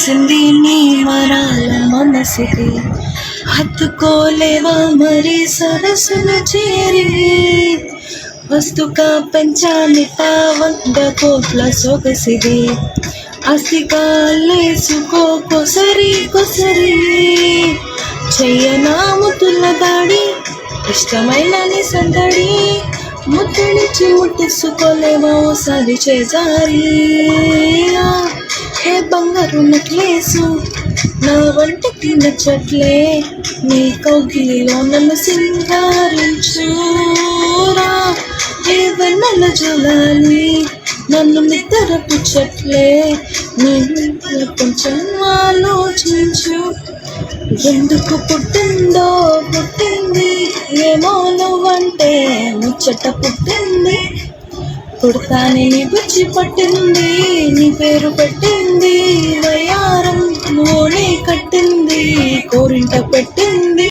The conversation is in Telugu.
చేసింది నీ మరాల మనసిది. హత్తుకోలేవా మరి సరసన చేరి, వస్తుగా పెంచానిట 100 కోట్ల సొగసిది. అసిగాలేసుకో కొసరి కొసరి, చెయ్యనా ముద్దుల దాడి, ఇష్టమైన నీ సందడి. ముద్దునిచ్చి ముట్టేసుకోలేవా ఓసారి చేజారి. హే బంగారు నెక్లేసు, నా వంటికి నచ్చట్లే, నీ కౌగిలిలో నన్ను సింగారించురా. హే వెన్నెల జలాలి, నన్ను నిద్ర పుచ్చట్లే, నీ కొంచెం ఆలోచించు. ఎందుకు పుట్టిందో పుట్టింది, ఏమో నువ్వంటే ముచ్చట పుట్టింది. పుడతానే నీ బుచ్చి పట్టింది, నీ పేరు పెట్టింది, వయ్యారం నూనె కట్టింది, కోరింట పెట్టింది.